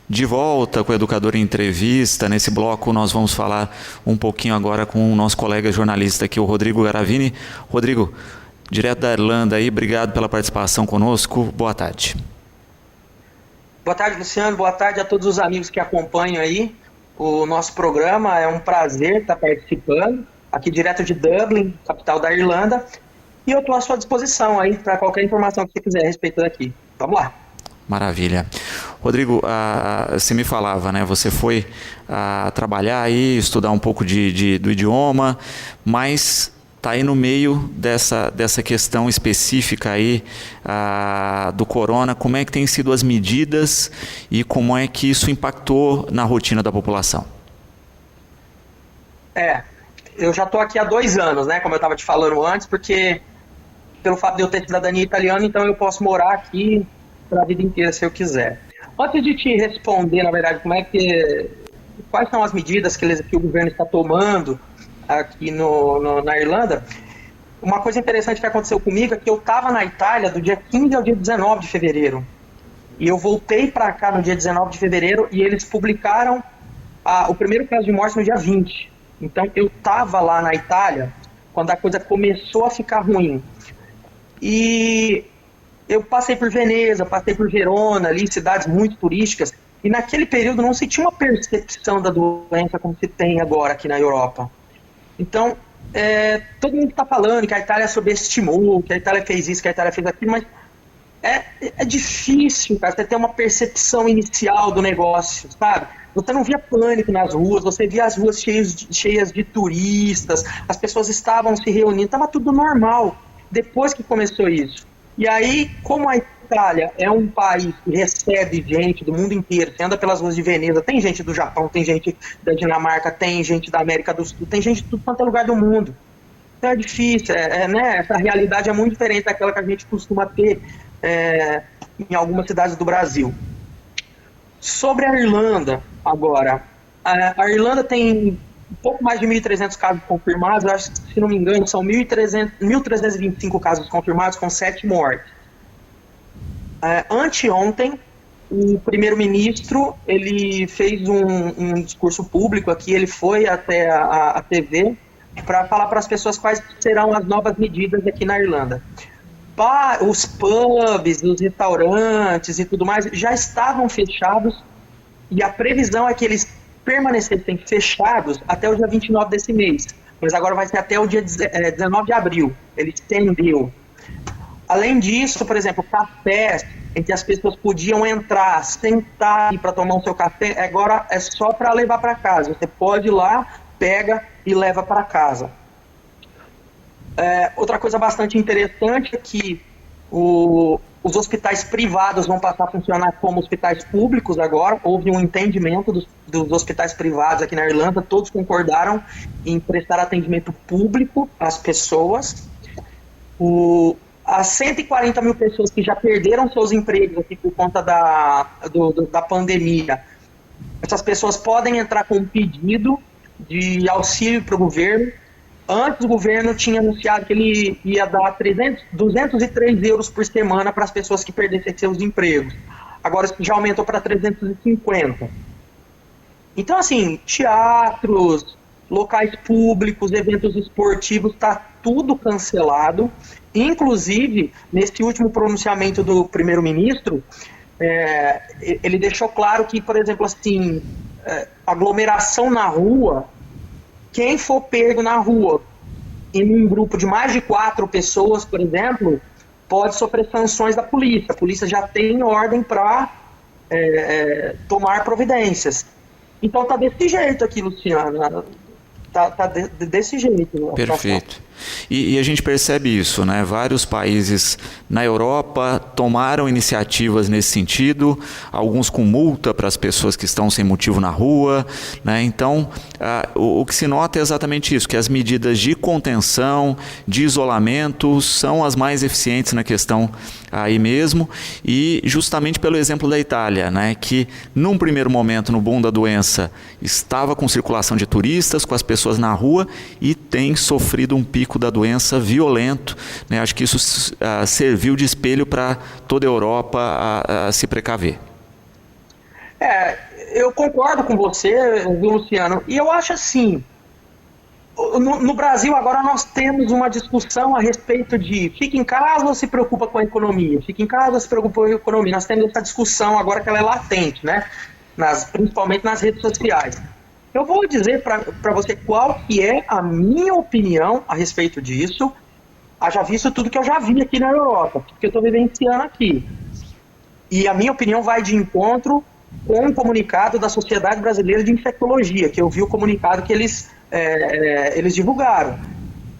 De volta com o Educador em Entrevista. Nesse bloco nós vamos falar um pouquinho agora com o nosso colega jornalista aqui, o Rodrigo Garavini. Rodrigo, direto da Irlanda aí, obrigado pela participação conosco. Boa tarde. Boa tarde, Luciano. Boa tarde a todos os amigos que acompanham aí o nosso programa. É um prazer estar participando aqui direto de Dublin, capital da Irlanda. E eu estou à sua disposição aí para qualquer informação que você quiser a respeito daqui. Vamos lá. Maravilha. Rodrigo, você me falava, né? Você foi trabalhar aí, estudar um pouco do idioma, mas está aí no meio dessa questão específica aí do corona. Como é que têm sido as medidas e como é que isso impactou na rotina da população? Eu já estou aqui há 2 anos, né? Como eu estava te falando antes, porque pelo fato de eu ter cidadania italiana, então eu posso morar aqui para a vida inteira se eu quiser. Antes de te responder, na verdade, quais são as medidas que o governo está tomando aqui na Irlanda, uma coisa interessante que aconteceu comigo é que eu estava na Itália do dia 15 ao dia 19 de fevereiro. E eu voltei para cá no dia 19 de fevereiro e eles publicaram o primeiro caso de morte no dia 20. Então eu estava lá na Itália quando a coisa começou a ficar ruim. E eu passei por Veneza, passei por Verona, ali, cidades muito turísticas, e naquele período não se tinha uma percepção da doença como se tem agora aqui na Europa. Então, todo mundo está falando que a Itália subestimou, que a Itália fez isso, que a Itália fez aquilo, mas é difícil, cara, você ter uma percepção inicial do negócio, sabe? Você não via pânico nas ruas, você via as ruas cheias de turistas, as pessoas estavam se reunindo, estava tudo normal, depois que começou isso. E aí, como a Itália é um país que recebe gente do mundo inteiro, você anda pelas ruas de Veneza, tem gente do Japão, tem gente da Dinamarca, tem gente da América do Sul, tem gente de tudo quanto é lugar do mundo. Então é difícil, né? Essa realidade é muito diferente daquela que a gente costuma ter em algumas cidades do Brasil. Sobre a Irlanda, agora, a Irlanda tem um pouco mais de 1.300 casos confirmados, eu acho que, se não me engano, são 1.325 casos confirmados com 7 mortes. Anteontem, o primeiro-ministro ele fez um discurso público aqui, ele foi até a TV para falar para as pessoas quais serão as novas medidas aqui na Irlanda. Os pubs, os restaurantes e tudo mais já estavam fechados e a previsão é que eles permanecessem fechados até o dia 29 desse mês, mas agora vai ser até o dia 19 de abril, ele estendeu. Além disso, por exemplo, cafés em que as pessoas podiam entrar, sentar para tomar o seu café, agora é só para levar para casa, você pode ir lá, pega e leva para casa. Outra coisa bastante interessante é que os hospitais privados vão passar a funcionar como hospitais públicos agora. Houve um entendimento dos hospitais privados aqui na Irlanda, todos concordaram em prestar atendimento público às pessoas. As 140 mil pessoas que já perderam seus empregos aqui por conta da pandemia, essas pessoas podem entrar com um pedido de auxílio para o governo. Antes o governo tinha anunciado que ele ia dar 203 euros por semana para as pessoas que perdessem seus empregos. Agora isso já aumentou para 350. Então, assim, teatros, locais públicos, eventos esportivos, está tudo cancelado. Inclusive, nesse último pronunciamento do primeiro-ministro, ele deixou claro que, por exemplo, assim, aglomeração na rua, quem for pego na rua em um grupo de mais de 4 pessoas, por exemplo, pode sofrer sanções da polícia. A polícia já tem ordem para tomar providências. Então tá desse jeito aqui, Luciano. Tá desse jeito. Perfeito. E a gente percebe isso, né? Vários países na Europa tomaram iniciativas nesse sentido, alguns com multa para as pessoas que estão sem motivo na rua, né? Então, o que se nota é exatamente isso, que as medidas de contenção, de isolamento, são as mais eficientes na questão aí mesmo, e justamente pelo exemplo da Itália, né? Que num primeiro momento, no boom da doença, estava com circulação de turistas, com as pessoas na rua, e tem sofrido um pico da doença violento, né? Acho que isso serviu de espelho para toda a Europa a se precaver. Eu concordo com você, viu, Luciano, e eu acho assim, no Brasil agora nós temos uma discussão a respeito de fica em casa ou se preocupa com a economia, fica em casa ou se preocupa com a economia, nós temos essa discussão agora que ela é latente, né? Principalmente nas redes sociais. Eu vou dizer para você qual que é a minha opinião a respeito disso, haja visto tudo que eu já vi aqui na Europa, porque eu estou vivenciando aqui. E a minha opinião vai de encontro com o comunicado da Sociedade Brasileira de Infectologia, que eu vi o comunicado que eles divulgaram.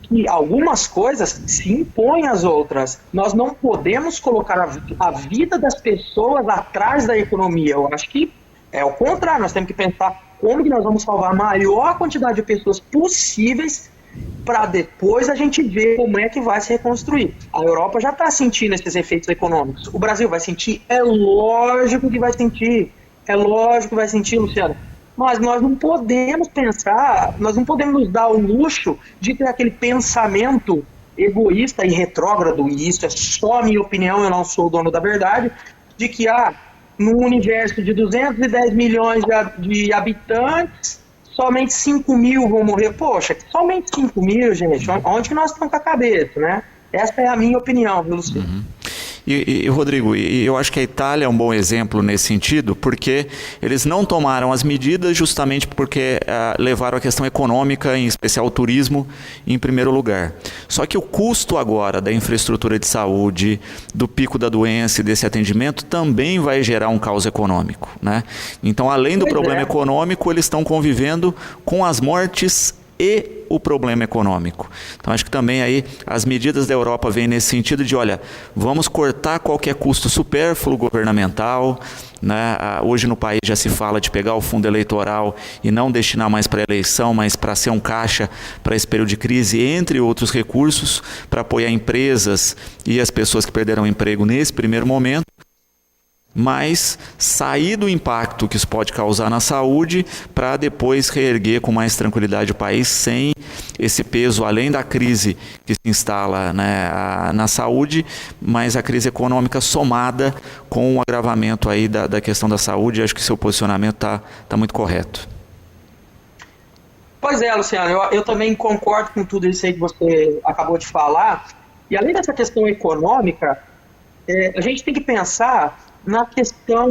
Que algumas coisas se impõem às outras. Nós não podemos colocar a vida das pessoas atrás da economia. Eu acho que é o contrário, nós temos que pensar como que nós vamos salvar a maior quantidade de pessoas possíveis para depois a gente ver como é que vai se reconstruir. A Europa já está sentindo esses efeitos econômicos. O Brasil vai sentir? É lógico que vai sentir. É lógico que vai sentir, Luciano. Mas nós não podemos pensar, nós não podemos nos dar o luxo de ter aquele pensamento egoísta e retrógrado, e isso é só a minha opinião, eu não sou o dono da verdade, de que num universo de 210 milhões de habitantes, somente 5 mil vão morrer. Poxa, somente 5 mil, gente, onde que nós estamos com a cabeça, né? Essa é a minha opinião, viu, Luciano? Uhum. Rodrigo, eu acho que a Itália é um bom exemplo nesse sentido, porque eles não tomaram as medidas justamente porque levaram a questão econômica, em especial o turismo, em primeiro lugar. Só que o custo agora da infraestrutura de saúde, do pico da doença e desse atendimento também vai gerar um caos econômico, né? Então, além do problema econômico, eles estão convivendo com as mortes e o problema econômico. Então, acho que também aí as medidas da Europa vêm nesse sentido de, olha, vamos cortar qualquer custo supérfluo governamental, né? Hoje no país já se fala de pegar o fundo eleitoral e não destinar mais para a eleição, mas para ser um caixa para esse período de crise, entre outros recursos, para apoiar empresas e as pessoas que perderam o emprego nesse primeiro momento, mas sair do impacto que isso pode causar na saúde para depois reerguer com mais tranquilidade o país sem esse peso, além da crise que se instala, né, na saúde, mas a crise econômica somada com o agravamento aí da questão da saúde. Acho que seu posicionamento tá muito correto. Pois é, Luciano, eu também concordo com tudo isso aí que você acabou de falar, e além dessa questão econômica, a gente tem que pensar na questão,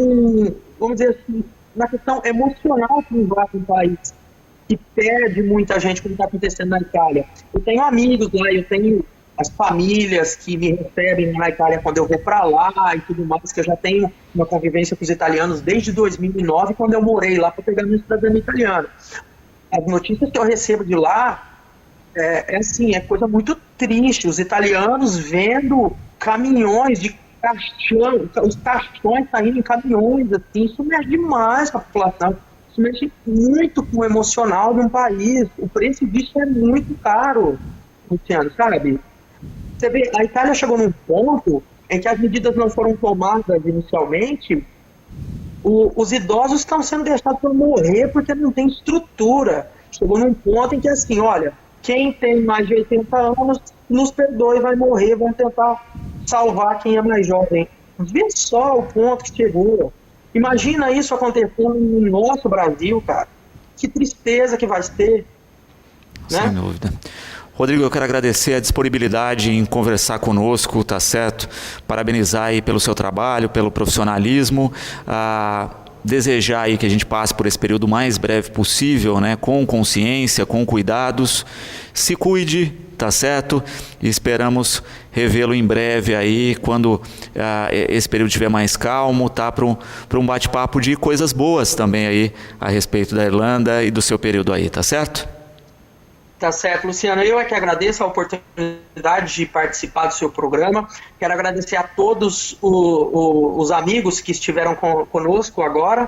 vamos dizer assim, na questão emocional que envolve um país que perde muita gente, como está acontecendo na Itália. Eu tenho amigos lá, eu tenho as famílias que me recebem na Itália quando eu vou para lá e tudo mais, que eu já tenho uma convivência com os italianos desde 2009, quando eu morei lá para pegar minha cidadania italiana. As notícias que eu recebo de lá é coisa muito triste. Os italianos vendo caminhões de os caixões saindo em caminhões, assim, isso mexe demais com a população, isso mexe muito com o emocional de um país. O preço disso é muito caro, Luciano, sabe? Você vê, a Itália chegou num ponto em que as medidas não foram tomadas inicialmente, os idosos estão sendo deixados para morrer porque não tem estrutura. Chegou num ponto em que, assim, olha, quem tem mais de 80 anos, nos perdoe, vai morrer, vão tentar salvar quem é mais jovem. Vê só o ponto que chegou. Imagina isso acontecendo no nosso Brasil, cara. Que tristeza que vai ser. Sem dúvida. Rodrigo, eu quero agradecer a disponibilidade em conversar conosco, tá certo? Parabenizar aí pelo seu trabalho, pelo profissionalismo. Desejar aí que a gente passe por esse período mais breve possível, né? Com consciência, com cuidados. Se cuide, tá certo? E esperamos revê-lo em breve aí, quando esse período estiver mais calmo, tá? Para um bate-papo de coisas boas também aí a respeito da Irlanda e do seu período aí, tá certo? Tá certo, Luciano. Eu é que agradeço a oportunidade de participar do seu programa. Quero agradecer a todos os amigos que estiveram conosco agora.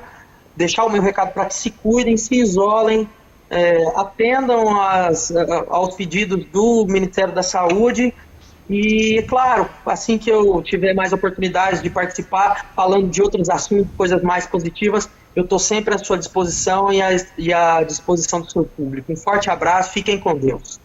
Deixar o meu recado para que se cuidem, se isolem, atendam aos pedidos do Ministério da Saúde. E, claro, assim que eu tiver mais oportunidades de participar, falando de outros assuntos, coisas mais positivas, eu estou sempre à sua disposição e à disposição do seu público. Um forte abraço, fiquem com Deus.